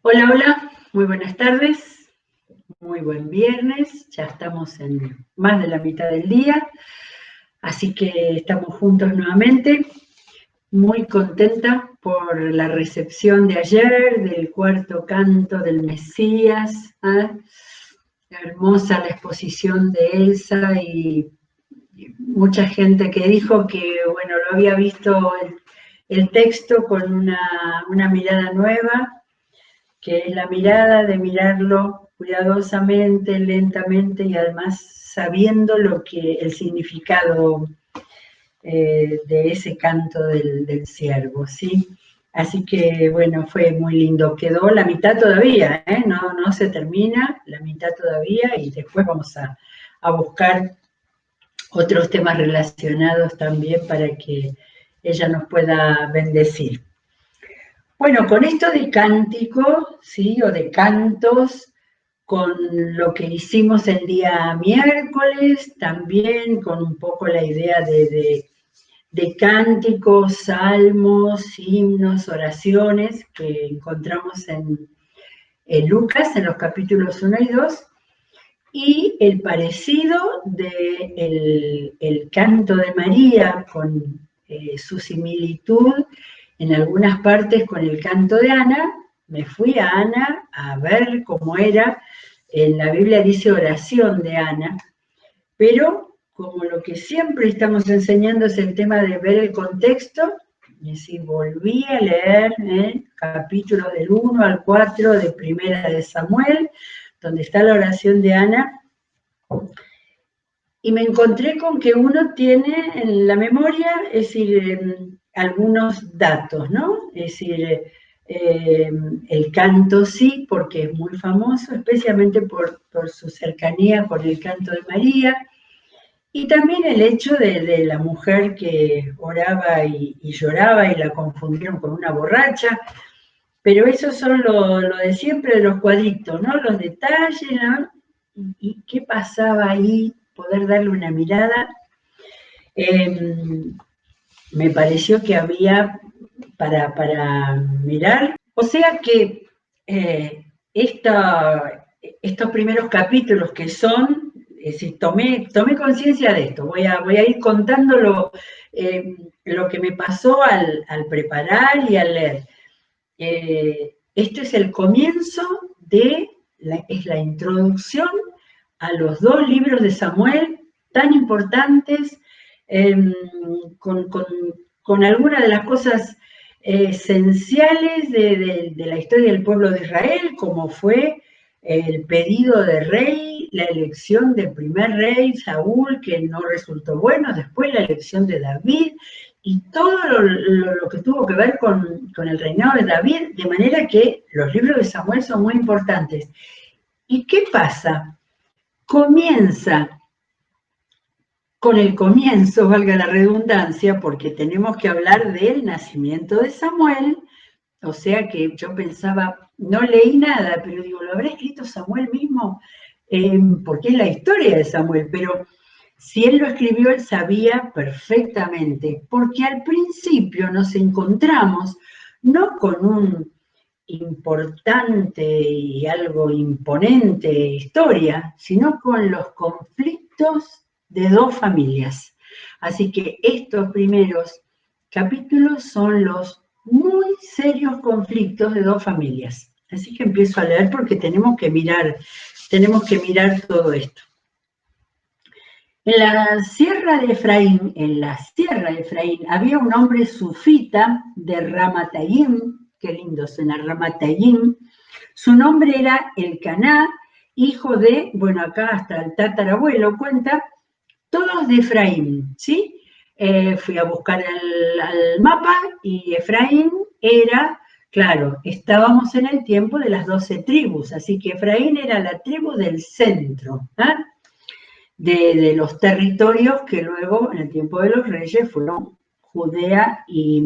Hola, hola, muy buenas tardes, muy buen viernes, ya estamos en más de la mitad del día, así que estamos juntos nuevamente, muy contenta por la recepción de ayer del cuarto canto del Mesías, hermosa la exposición de Elsa y mucha gente que dijo que, bueno, lo había visto el texto con una mirada nueva, que es la mirada de mirarlo cuidadosamente, lentamente y además sabiendo el significado de ese canto del ciervo, ¿sí? Así que, bueno, fue muy lindo. Quedó la mitad todavía, ¿eh? No se termina, la mitad todavía, y después vamos a buscar otros temas relacionados también para que ella nos pueda bendecir. Bueno, con esto de cántico, ¿sí? O de cantos, con lo que hicimos el día miércoles, también con un poco la idea de cánticos, salmos, himnos, oraciones que encontramos en Lucas, en los capítulos 1 y 2, y el parecido del el canto de María con su similitud en algunas partes con el canto de Ana. Me fui a Ana a ver cómo era. En la Biblia dice oración de Ana, pero como lo que siempre estamos enseñando es el tema de ver el contexto, y así volví a leer capítulos del 1 al 4 de Primera de Samuel, donde está la oración de Ana, y me encontré con que uno tiene en la memoria, es decir, algunos datos, ¿no? Es decir, el canto sí, porque es muy famoso, especialmente por su cercanía con el canto de María, y también el hecho de la mujer que oraba y lloraba y la confundieron con una borracha, pero esos son lo de siempre de los cuadritos, ¿no? Los detalles, ¿no? ¿Y qué pasaba ahí? Poder darle una mirada. Me pareció que había para mirar. O sea que estos primeros capítulos que son, es decir, tomé conciencia de esto, voy a ir contando lo que me pasó al preparar y al leer. Esto es el comienzo es la introducción a los dos libros de Samuel tan importantes, con algunas de las cosas esenciales de la historia del pueblo de Israel, como fue el pedido de rey, la elección del primer rey, Saúl, que no resultó bueno, después la elección de David, y todo lo que tuvo que ver con el reinado de David, de manera que los libros de Samuel son muy importantes. ¿Y qué pasa? Comienza con el comienzo, valga la redundancia, porque tenemos que hablar del nacimiento de Samuel, o sea que yo pensaba, no leí nada, pero digo, ¿lo habrá escrito Samuel mismo? Porque es la historia de Samuel, pero si él lo escribió, él sabía perfectamente, porque al principio nos encontramos no con un importante y algo imponente historia, sino con los conflictos de dos familias. Así que estos primeros capítulos son los muy serios conflictos de dos familias. Así que empiezo a leer porque tenemos que mirar todo esto. En la sierra de Efraín, había un hombre sufita de Ramatayim, qué lindo suena Ramatayim. Su nombre era Elcaná, hijo de, bueno, acá hasta el tatarabuelo cuenta, todos de Efraín, ¿sí? Fui a buscar al mapa y Efraín era, claro, estábamos en el tiempo de las 12 tribus, así que Efraín era la tribu del centro, ¿eh? De los territorios que luego, en el tiempo de los reyes, fueron Judea y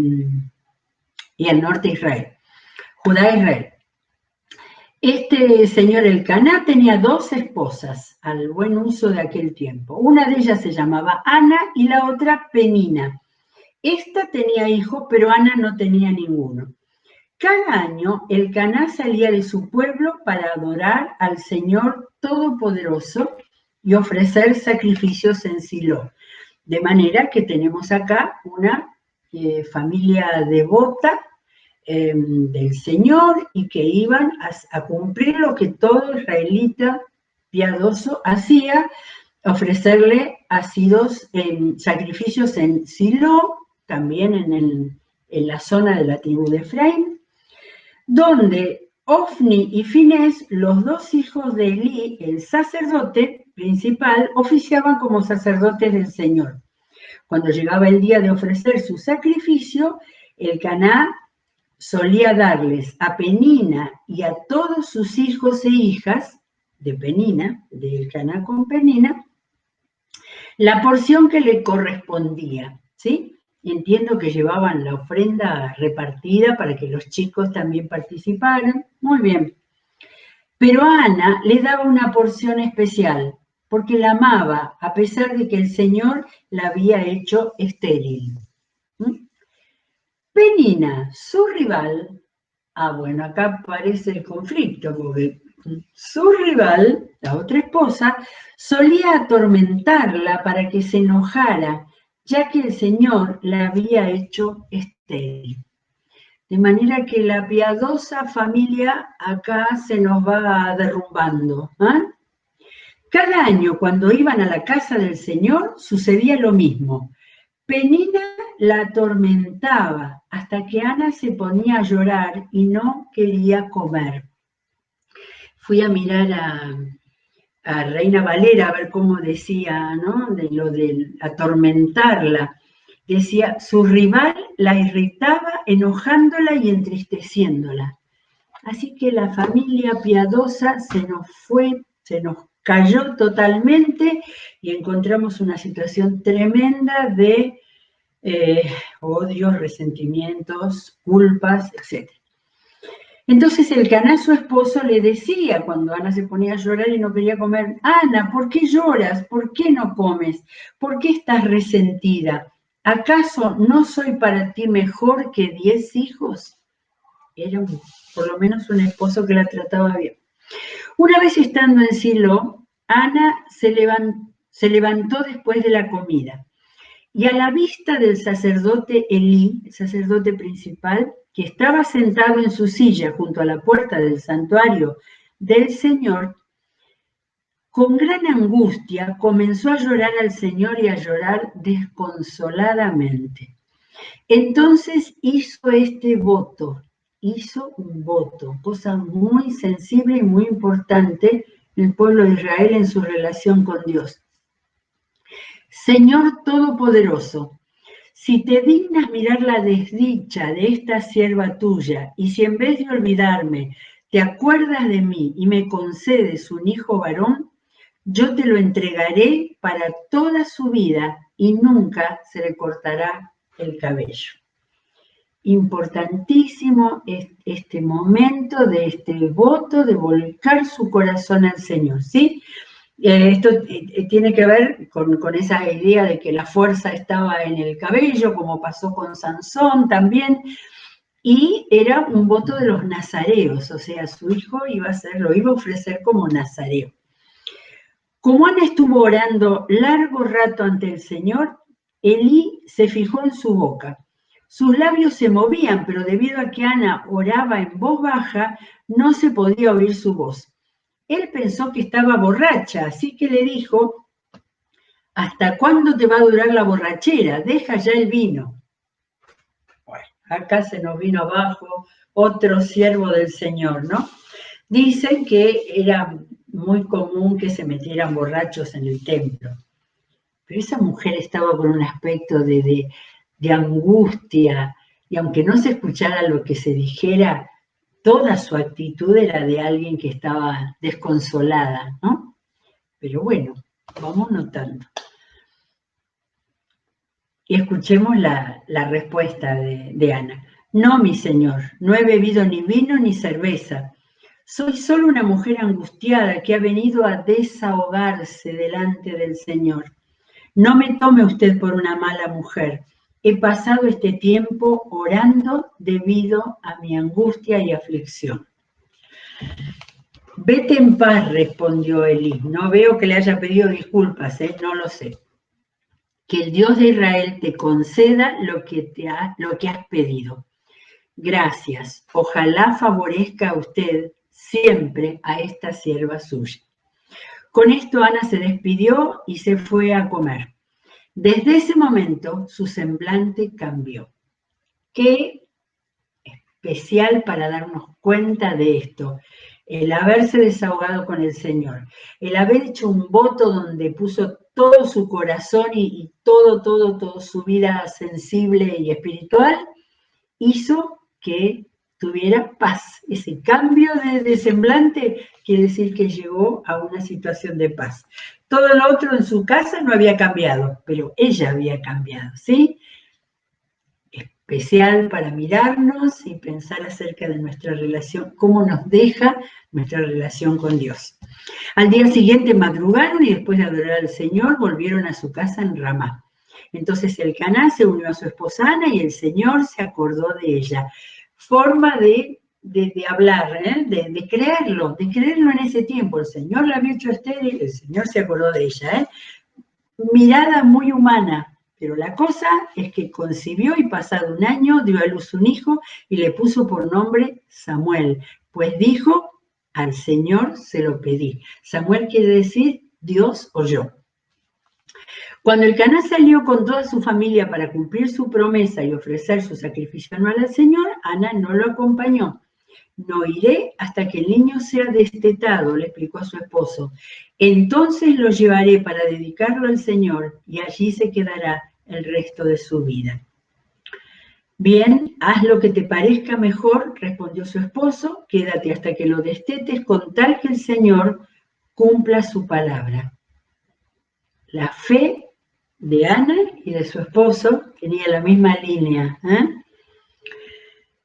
el norte de Israel. Judá e Israel. Este señor Elcaná tenía dos esposas al buen uso de aquel tiempo. Una de ellas se llamaba Ana y la otra Penina. Esta tenía hijos, pero Ana no tenía ninguno. Cada año el Caná salía de su pueblo para adorar al Señor Todopoderoso y ofrecer sacrificios en Silo. De manera que tenemos acá una familia devota del Señor y que iban a cumplir lo que todo israelita piadoso hacía, ofrecerle sacrificios en Silo, también en la zona de la tribu de Efraín, donde Ofni y Finés, los dos hijos de Elí, el sacerdote principal, oficiaban como sacerdotes del Señor. Cuando llegaba el día de ofrecer su sacrificio, el Caná solía darles a Penina y a todos sus hijos e hijas de Penina, del Caná con Penina, la porción que le correspondía, ¿sí? Entiendo que llevaban la ofrenda repartida para que los chicos también participaran. Muy bien. Pero Ana le daba una porción especial, porque la amaba, a pesar de que el Señor la había hecho estéril. Penina, su rival, bueno, acá aparece el conflicto, porque su rival, la otra esposa, solía atormentarla para que se enojara, ya que el Señor la había hecho estéril. De manera que la piadosa familia acá se nos va derrumbando. Cada año cuando iban a la casa del Señor sucedía lo mismo. Penina la atormentaba hasta que Ana se ponía a llorar y no quería comer. Fui a mirar a Reina Valera a ver cómo decía, ¿no? De lo de atormentarla. Decía, su rival la irritaba enojándola y entristeciéndola. Así que la familia piadosa se nos cayó totalmente y encontramos una situación tremenda de odios, resentimientos, culpas, etc. Entonces el Caná, su esposo, le decía cuando Ana se ponía a llorar y no quería comer, Ana, ¿por qué lloras? ¿Por qué no comes? ¿Por qué estás resentida? ¿Acaso no soy para ti mejor que 10 hijos? Era por lo menos un esposo que la trataba bien. Una vez estando en Silo, Ana se levantó después de la comida y a la vista del sacerdote Elí, el sacerdote principal, que estaba sentado en su silla junto a la puerta del santuario del Señor, con gran angustia comenzó a llorar al Señor y a llorar desconsoladamente. Entonces hizo un voto, cosa muy sensible y muy importante el pueblo de Israel en su relación con Dios. Señor Todopoderoso, si te dignas mirar la desdicha de esta sierva tuya, y si en vez de olvidarme te acuerdas de mí y me concedes un hijo varón, yo te lo entregaré para toda su vida y nunca se le cortará el cabello. Importantísimo este momento de este voto, de volcar su corazón al Señor, ¿sí? Esto tiene que ver con esa idea de que la fuerza estaba en el cabello, como pasó con Sansón también, y era un voto de los nazareos, o sea, su hijo lo iba a ofrecer como nazareo. Como Ana estuvo orando largo rato ante el Señor, Elí se fijó en su boca. Sus labios se movían, pero debido a que Ana oraba en voz baja, no se podía oír su voz. Él pensó que estaba borracha, así que le dijo, ¿hasta cuándo te va a durar la borrachera? Deja ya el vino. Bueno, acá se nos vino abajo otro siervo del Señor, ¿no? Dicen que era muy común que se metieran borrachos en el templo. Pero esa mujer estaba con un aspecto de angustia, y aunque no se escuchara lo que se dijera, toda su actitud era de alguien que estaba desconsolada, ¿no? Pero bueno, vamos notando. Y escuchemos la respuesta de Ana. No, mi señor, no he bebido ni vino ni cerveza. Soy solo una mujer angustiada que ha venido a desahogarse delante del Señor. No me tome usted por una mala mujer. he pasado este tiempo orando debido a mi angustia y aflicción. Vete en paz, respondió Elí. No veo que le haya pedido disculpas, no lo sé. Que el Dios de Israel te conceda lo que has pedido. Gracias. Ojalá favorezca a usted siempre a esta sierva suya. Con esto Ana se despidió y se fue a comer. Desde ese momento su semblante cambió. Qué especial para darnos cuenta de esto. El haberse desahogado con el Señor, el haber hecho un voto donde puso todo su corazón y todo su vida sensible y espiritual, hizo que tuviera paz. Ese cambio de semblante quiere decir que llegó a una situación de paz. Todo lo otro en su casa no había cambiado, pero ella había cambiado, ¿sí? Especial para mirarnos y pensar acerca de nuestra relación, cómo nos deja nuestra relación con Dios. Al día siguiente madrugaron y después de adorar al Señor volvieron a su casa en Ramá. Entonces Elcaná se unió a su esposa Ana y el Señor se acordó de ella. Forma de hablar, de creerlo en ese tiempo. El Señor la había hecho estéril, el Señor se acordó de ella. Mirada muy humana, pero la cosa es que concibió y pasado un año dio a luz un hijo y le puso por nombre Samuel, pues dijo, al Señor se lo pedí. Samuel quiere decir Dios oyó. Cuando Elcaná salió con toda su familia para cumplir su promesa y ofrecer su sacrificio anual al Señor, Ana no lo acompañó. No iré hasta que el niño sea destetado, le explicó a su esposo. Entonces lo llevaré para dedicarlo al Señor y allí se quedará el resto de su vida. Bien, haz lo que te parezca mejor, respondió su esposo, quédate hasta que lo destetes con tal que el Señor cumpla su palabra. La fe de Ana y de su esposo tenía la misma línea.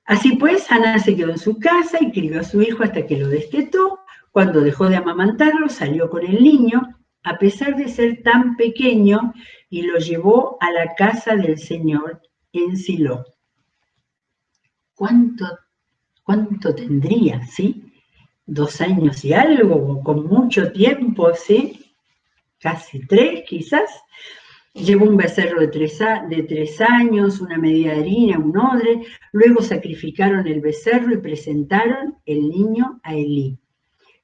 Así pues, Ana se quedó en su casa y crió a su hijo hasta que lo destetó. Cuando dejó de amamantarlo, salió con el niño, a pesar de ser tan pequeño, y lo llevó a la casa del Señor en Silo. ¿Cuánto tendría, sí? 2 años y algo, con mucho tiempo, ¿sí? Casi 3 quizás. Llevó un becerro de 3 años, una medida de harina, un odre. Luego sacrificaron el becerro y presentaron el niño a Elí.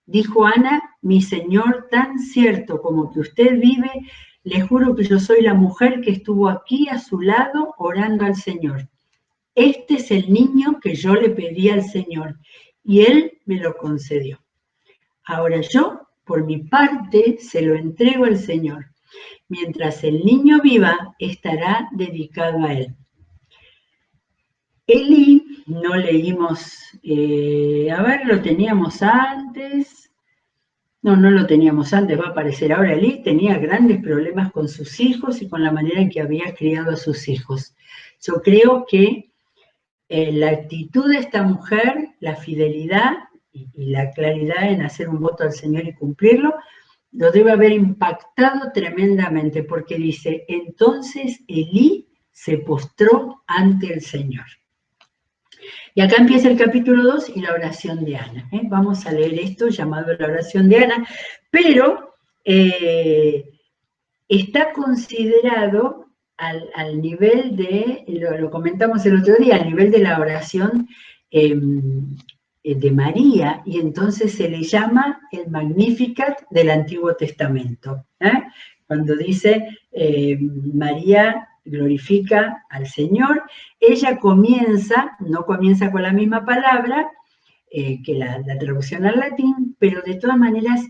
Dijo Ana, mi señor, tan cierto como que usted vive, le juro que yo soy la mujer que estuvo aquí a su lado orando al Señor. Este es el niño que yo le pedí al Señor y él me lo concedió. Ahora yo, por mi parte, se lo entrego al Señor. Mientras el niño viva, estará dedicado a él. Elí, no leímos, lo teníamos antes. No lo teníamos antes, va a aparecer ahora. Elí tenía grandes problemas con sus hijos y con la manera en que había criado a sus hijos. Yo creo que la actitud de esta mujer, la fidelidad y la claridad en hacer un voto al Señor y cumplirlo, lo debe haber impactado tremendamente, porque dice, entonces Elí se postró ante el Señor. Y acá empieza el capítulo 2 y la oración de Ana. Vamos a leer esto llamado la oración de Ana, pero está considerado al nivel de, lo comentamos el otro día, al nivel de la oración de María, y entonces se le llama el Magnificat del Antiguo Testamento. Cuando dice María glorifica al Señor, ella no comienza con la misma palabra que la traducción al latín, pero de todas maneras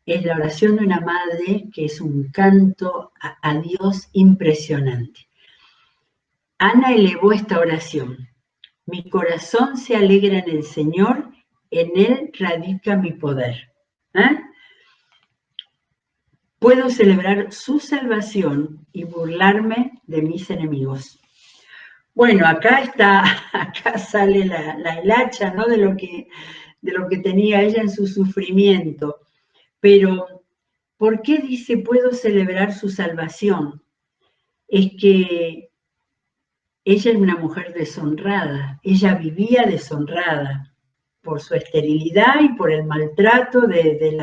es la oración de una madre que es un canto a Dios impresionante. Ana elevó esta oración. Mi corazón se alegra en el Señor, en Él radica mi poder. Puedo celebrar su salvación y burlarme de mis enemigos. Bueno, acá sale la hilacha, ¿no? de lo que tenía ella en su sufrimiento. Pero, ¿por qué dice puedo celebrar su salvación? Es que ella era una mujer deshonrada, ella vivía deshonrada por su esterilidad y por el maltrato de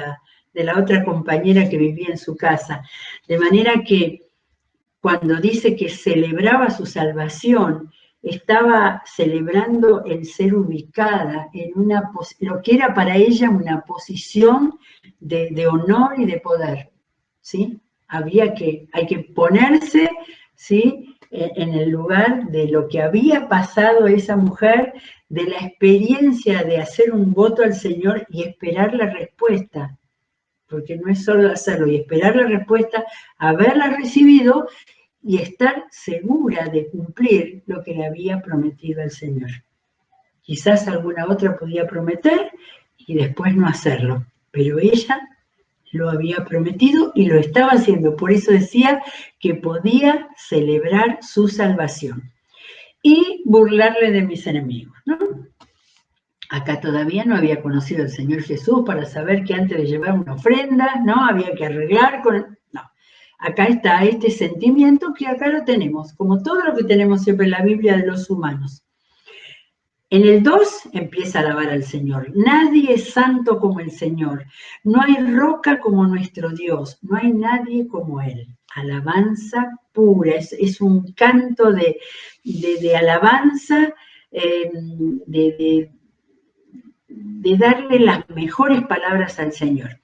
la otra compañera que vivía en su casa. De manera que cuando dice que celebraba su salvación, estaba celebrando el ser ubicada en lo que era para ella una posición de honor y de poder, ¿sí? Hay que ponerse, ¿sí?, en el lugar de lo que había pasado esa mujer, de la experiencia de hacer un voto al Señor y esperar la respuesta, porque no es solo hacerlo y esperar la respuesta, haberla recibido y estar segura de cumplir lo que le había prometido el Señor. Quizás alguna otra podía prometer y después no hacerlo, pero ella lo había prometido y lo estaba haciendo. Por eso decía que podía celebrar su salvación y burlarle de mis enemigos, ¿no? Acá todavía no había conocido al Señor Jesús para saber que antes de llevar una ofrenda, ¿no?, había que arreglar con... No, acá está este sentimiento que acá lo tenemos, como todo lo que tenemos siempre en la Biblia de los humanos. En el 2 empieza a alabar al Señor. Nadie es santo como el Señor. No hay roca como nuestro Dios. No hay nadie como Él. Alabanza pura. Es un canto de alabanza, de darle las mejores palabras al Señor.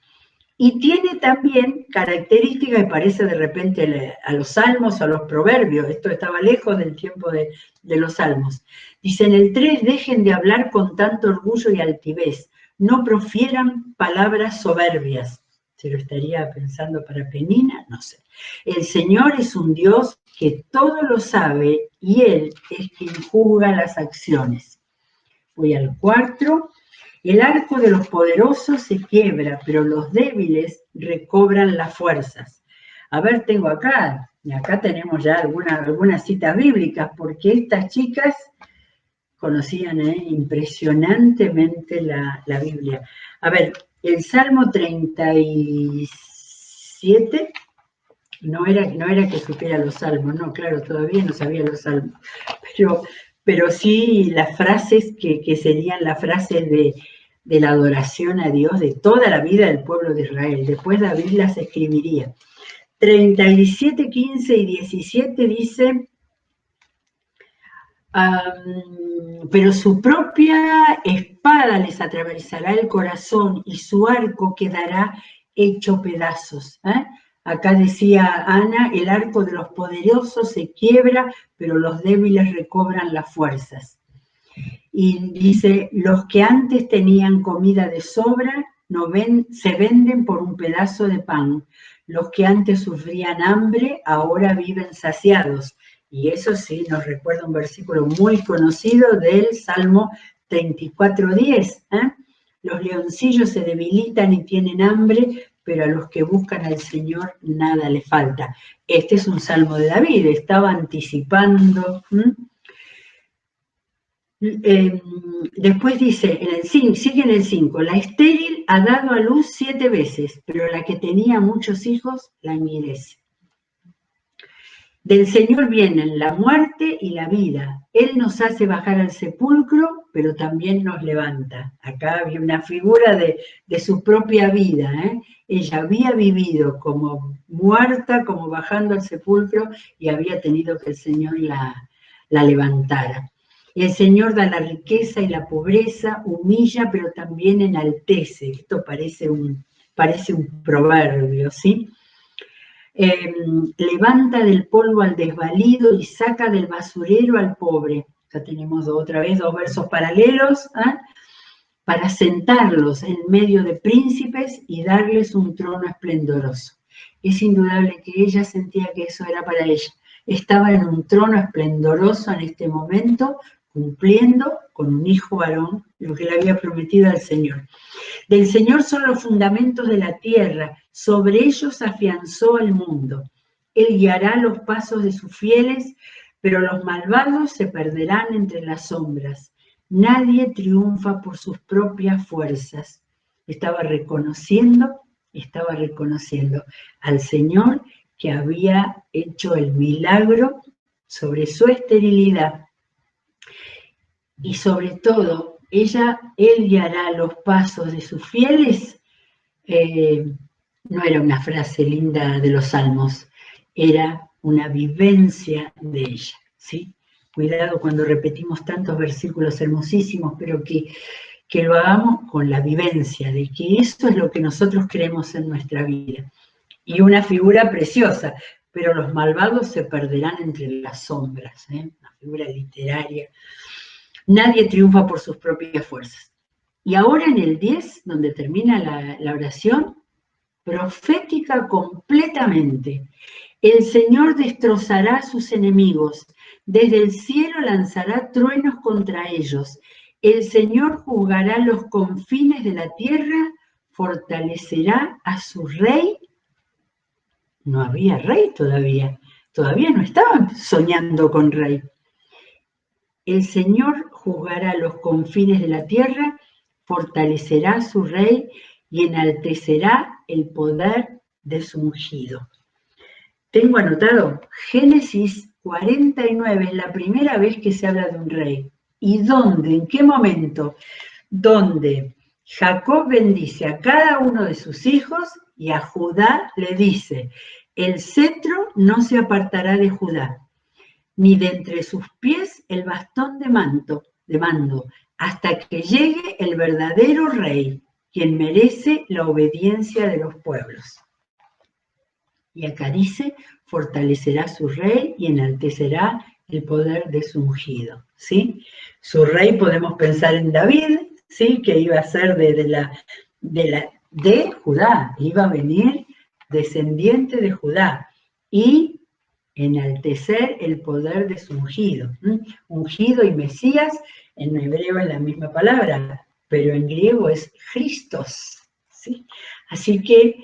Y tiene también características que parece de repente a los salmos, a los proverbios. Esto estaba lejos del tiempo de los salmos. Dice en el 3, dejen de hablar con tanto orgullo y altivez. No profieran palabras soberbias. ¿Se lo estaría pensando para Penina? No sé. El Señor es un Dios que todo lo sabe y Él es quien juzga las acciones. Voy al 4. El arco de los poderosos se quiebra, pero los débiles recobran las fuerzas. A ver, tengo acá tenemos ya algunas citas bíblicas, porque estas chicas conocían impresionantemente la Biblia. A ver, el Salmo 37, no era que supiera los salmos, no, claro, todavía no sabía los salmos, pero sí las frases que serían las frases de la adoración a Dios de toda la vida del pueblo de Israel. Después David las escribiría. 37, 15 y 17 dice, pero su propia espada les atravesará el corazón y su arco quedará hecho pedazos. Acá decía Ana, el arco de los poderosos se quiebra, pero los débiles recobran las fuerzas. Y dice, los que antes tenían comida de sobra se venden por un pedazo de pan. Los que antes sufrían hambre ahora viven saciados. Y eso sí nos recuerda un versículo muy conocido del Salmo 34:10. Los leoncillos se debilitan y tienen hambre, pero a los que buscan al Señor nada les falta. Este es un salmo de David, estaba anticipando. Después dice, sigue en el 5, la estéril ha dado a luz 7 veces, pero la que tenía muchos hijos la enviudece. Del Señor vienen la muerte y la vida. Él nos hace bajar al sepulcro, pero también nos levanta. Acá había una figura de su propia vida. Ella había vivido como muerta, como bajando al sepulcro, y había tenido que el Señor la levantara. El Señor da la riqueza y la pobreza, humilla, pero también enaltece. Esto parece un proverbio, ¿sí? Levanta del polvo al desvalido y saca del basurero al pobre. Ya tenemos otra vez 2 versos paralelos, para sentarlos en medio de príncipes y darles un trono esplendoroso. Es indudable que ella sentía que eso era para ella. Estaba en un trono esplendoroso en este momento, cumpliendo con un hijo varón lo que le había prometido al Señor. Del Señor son los fundamentos de la tierra, sobre ellos afianzó el mundo. Él guiará los pasos de sus fieles, pero los malvados se perderán entre las sombras. Nadie triunfa por sus propias fuerzas. Estaba reconociendo al Señor que había hecho el milagro, sobre su esterilidad y sobre todo, él guiará los pasos de sus fieles. No era una frase linda de los salmos, era una vivencia de ella, ¿sí? Cuidado cuando repetimos tantos versículos hermosísimos, pero que lo hagamos con la vivencia de que eso es lo que nosotros queremos en nuestra vida. Y una figura preciosa, pero los malvados se perderán entre las sombras, ¿eh? Una figura literaria. Nadie triunfa por sus propias fuerzas. Y ahora en el 10, donde termina la oración, profética completamente. El Señor destrozará a sus enemigos, desde el cielo lanzará truenos contra ellos. El Señor juzgará los confines de la tierra, fortalecerá a su rey. No había rey todavía no estaban soñando con rey. El Señor juzgará los confines de la tierra, fortalecerá a su rey y enaltecerá el poder de su ungido. Tengo anotado, Génesis 49 es la primera vez que se habla de un rey. ¿Y dónde? ¿En qué momento? Donde Jacob bendice a cada uno de sus hijos y a Judá le dice, el cetro no se apartará de Judá, ni de entre sus pies el bastón de mando, hasta que llegue el verdadero rey, quien merece la obediencia de los pueblos. Y acá dice, fortalecerá su rey y enaltecerá el poder de su ungido, ¿sí? Su rey podemos pensar en David, ¿sí? Que iba a ser de Judá, iba a venir descendiente de Judá y enaltecer el poder de su ungido. Ungido y Mesías, en hebreo es la misma palabra, pero en griego es Christos, ¿sí? Así que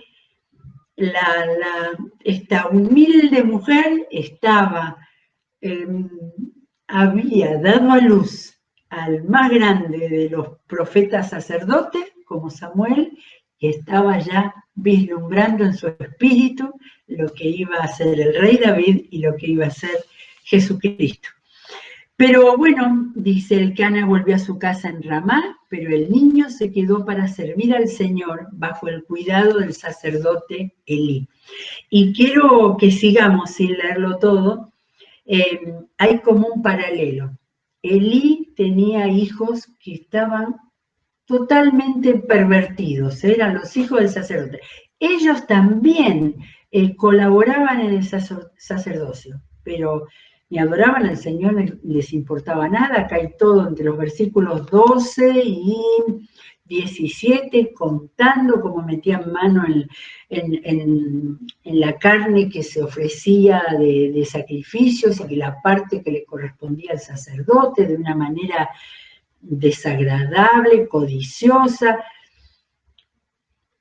esta humilde mujer había dado a luz al más grande de los profetas sacerdotes, como Samuel, que estaba ya vislumbrando en su espíritu lo que iba a ser el rey David y lo que iba a ser Jesucristo. Pero bueno, dice, Elcana volvió a su casa en Ramá, pero el niño se quedó para servir al Señor bajo el cuidado del sacerdote Elí. Y quiero que sigamos sin leerlo todo. Hay como un paralelo. Elí tenía hijos que estaban totalmente pervertidos, eran los hijos del sacerdote. Ellos también colaboraban en el sacerdocio, pero ni adoraban al Señor, les importaba nada. Acá hay todo entre los versículos 12 y 17, contando cómo metían mano en la carne que se ofrecía de sacrificios y que la parte que le correspondía al sacerdote de una manera desagradable, codiciosa.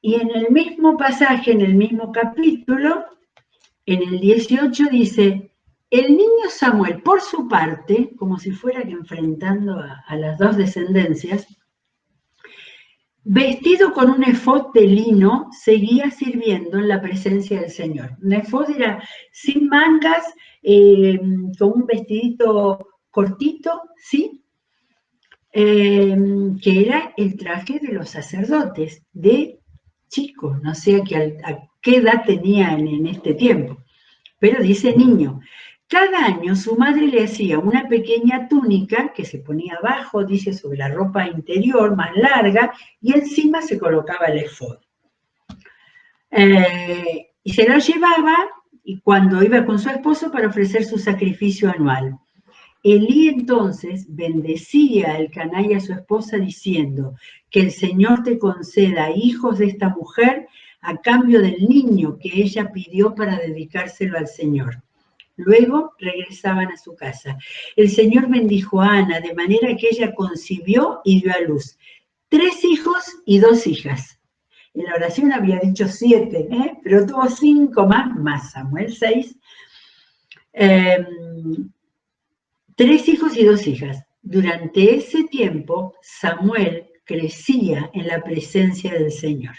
Y en el mismo pasaje, en el mismo capítulo, en el 18 dice, el niño Samuel, por su parte, como si fuera que enfrentando a las dos descendencias, vestido con un efod de lino, seguía sirviendo en la presencia del Señor. Un efod era sin mangas, con un vestidito cortito, ¿sí? Que era el traje de los sacerdotes, de chicos, no sé a qué edad tenían en este tiempo, pero dice niño. Cada año su madre le hacía una pequeña túnica que se ponía abajo, dice, sobre la ropa interior más larga, y encima se colocaba el efod. Y se la llevaba y cuando iba con su esposo para ofrecer su sacrificio anual. Elí entonces bendecía a Elcaná y a su esposa diciendo, que el Señor te conceda hijos de esta mujer a cambio del niño que ella pidió para dedicárselo al Señor. Luego regresaban a su casa. El Señor bendijo a Ana de manera que ella concibió y dio a luz 3 hijos y 2 hijas. En la oración había dicho 7, pero tuvo 5 más Samuel 6. 3 hijos y 2 hijas. Durante ese tiempo, Samuel crecía en la presencia del Señor.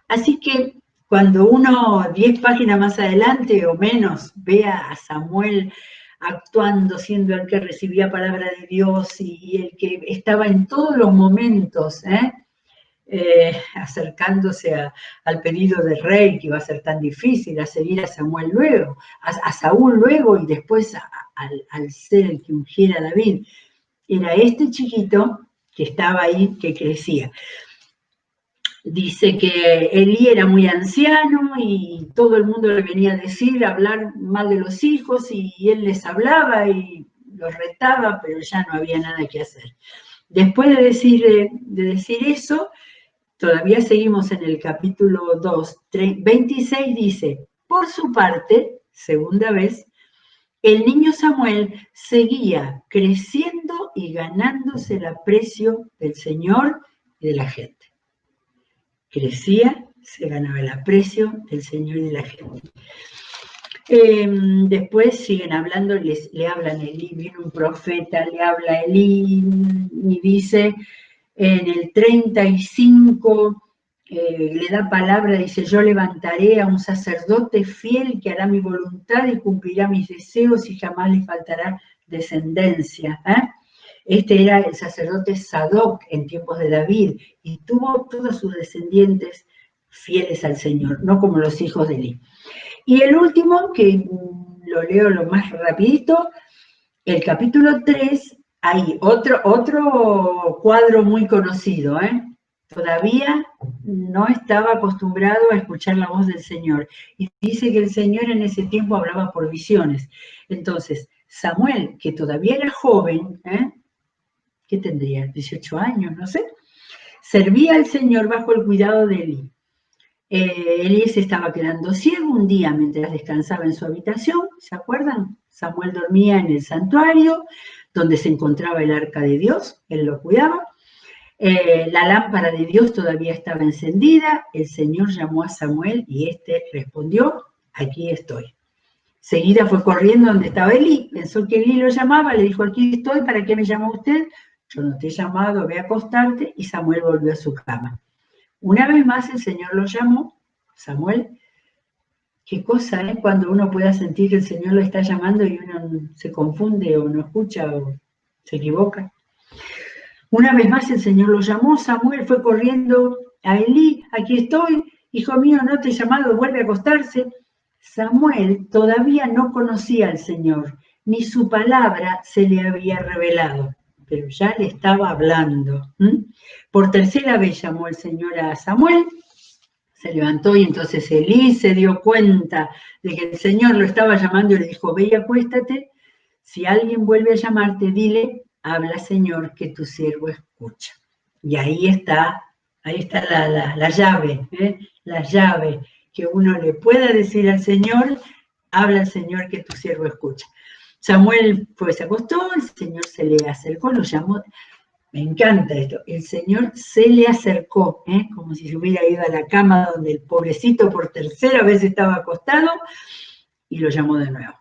Así que cuando uno, 10 páginas más adelante o menos, vea a Samuel actuando, siendo el que recibía palabra de Dios y el que estaba en todos los momentos, acercándose al pedido del rey, que iba a ser tan difícil, a seguir a Samuel luego, a Saúl luego y después al ser el que ungiera a David. Era este chiquito que estaba ahí, que crecía. Dice que Elí era muy anciano y todo el mundo le venía a decir, a hablar mal de los hijos, y él les hablaba y los retaba, pero ya no había nada que hacer. Después de decir eso, todavía seguimos en el capítulo 2, 26, dice, por su parte, segunda vez, el niño Samuel seguía creciendo y ganándose el aprecio del Señor y de la gente. Crecía, se ganaba el aprecio del Señor y de la gente. Después siguen hablando, le hablan a Elí, viene un profeta, le habla a Elí y dice, en el 35, le da palabra, dice, yo levantaré a un sacerdote fiel que hará mi voluntad y cumplirá mis deseos y jamás le faltará descendencia. Este era el sacerdote Sadoc en tiempos de David y tuvo todos sus descendientes fieles al Señor, no como los hijos de Elí. Y el último, que lo leo lo más rapidito, el capítulo 3, hay otro cuadro muy conocido, Todavía no estaba acostumbrado a escuchar la voz del Señor. Y dice que el Señor en ese tiempo hablaba por visiones. Entonces, Samuel, que todavía era joven, ¿qué tendría? 18 años, no sé. Servía al Señor bajo el cuidado de Elí. Elí se estaba quedando ciego un día mientras descansaba en su habitación, ¿se acuerdan? Samuel dormía en el santuario donde se encontraba el arca de Dios, él lo cuidaba. La lámpara de Dios todavía estaba encendida, el Señor llamó a Samuel y éste respondió, aquí estoy. Seguida fue corriendo donde estaba Elí, pensó que Elí lo llamaba, le dijo, aquí estoy, ¿para qué me llama usted? Yo no te he llamado, ve a acostarte, y Samuel volvió a su cama. Una vez más el Señor lo llamó, Samuel. Qué cosa, cuando uno pueda sentir que el Señor lo está llamando y uno se confunde o no escucha o se equivoca. Una vez más el Señor lo llamó, Samuel fue corriendo a Elí, aquí estoy, hijo mío, no te he llamado, vuelve a acostarse. Samuel todavía no conocía al Señor, ni su palabra se le había revelado, pero ya le estaba hablando. Por tercera vez llamó el Señor a Samuel, se levantó y entonces Elí se dio cuenta de que el Señor lo estaba llamando y le dijo, ve y acuéstate, si alguien vuelve a llamarte, dile, habla Señor, que tu siervo escucha. Y ahí está la llave, la llave, que uno le pueda decir al Señor, habla al Señor, que tu siervo escucha. Samuel pues se acostó, el Señor se le acercó, lo llamó. Me encanta esto. El Señor se le acercó, como si se hubiera ido a la cama donde el pobrecito por tercera vez estaba acostado y lo llamó de nuevo.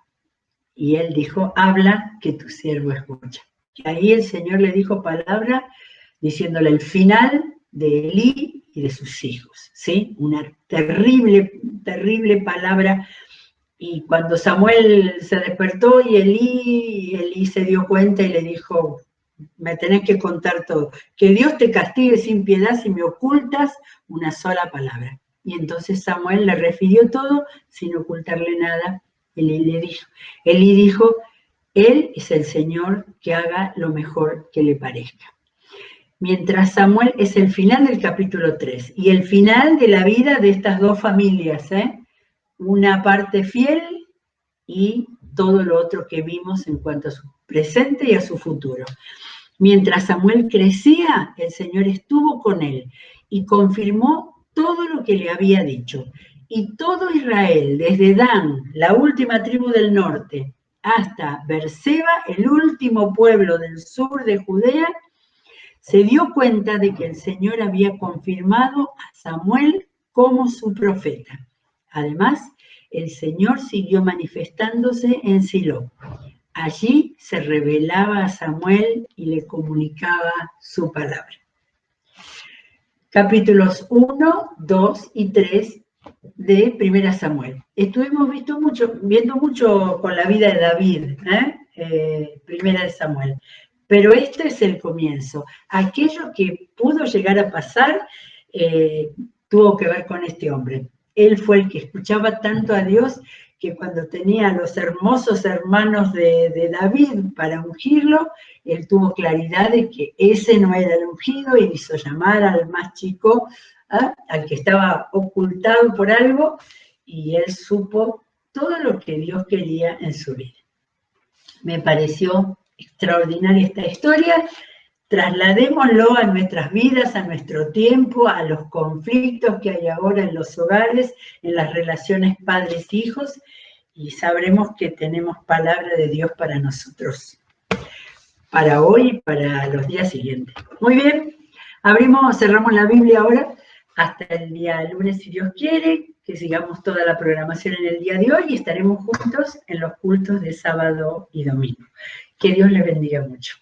Y él dijo, habla que tu siervo escucha. Y ahí el Señor le dijo palabra diciéndole el final de Elí y de sus hijos, ¿sí? Una terrible, terrible palabra. Y cuando Samuel se despertó y Elí se dio cuenta y le dijo, me tenés que contar todo. Que Dios te castigue sin piedad si me ocultas una sola palabra. Y entonces Samuel le refirió todo sin ocultarle nada. Elí dijo, Él es el Señor, que haga lo mejor que le parezca. Mientras Samuel es el final del capítulo 3 y el final de la vida de estas dos familias, una parte fiel y todo lo otro que vimos en cuanto a su presente y a su futuro. Mientras Samuel crecía, el Señor estuvo con él y confirmó todo lo que le había dicho. Y todo Israel, desde Dan, la última tribu del norte, hasta Beerseba, el último pueblo del sur de Judea, se dio cuenta de que el Señor había confirmado a Samuel como su profeta. Además, el Señor siguió manifestándose en Silo. Allí se revelaba a Samuel y le comunicaba su palabra. Capítulos 1, 2 y 3 de Primera Samuel. Estuvimos viendo mucho con la vida de David, Primera de Samuel. Pero este es el comienzo. Aquello que pudo llegar a pasar tuvo que ver con este hombre. Él fue el que escuchaba tanto a Dios que cuando tenía a los hermosos hermanos de David para ungirlo, él tuvo claridad de que ese no era el ungido y hizo llamar al más chico, al que estaba ocultado por algo, y él supo todo lo que Dios quería en su vida. Me pareció extraordinaria esta historia. Trasladémoslo a nuestras vidas, a nuestro tiempo, a los conflictos que hay ahora en los hogares, en las relaciones padres-hijos, y sabremos que tenemos palabra de Dios para nosotros, para hoy y para los días siguientes. Muy bien, cerramos la Biblia ahora, hasta el día lunes, si Dios quiere, que sigamos toda la programación en el día de hoy y estaremos juntos en los cultos de sábado y domingo. Que Dios les bendiga mucho.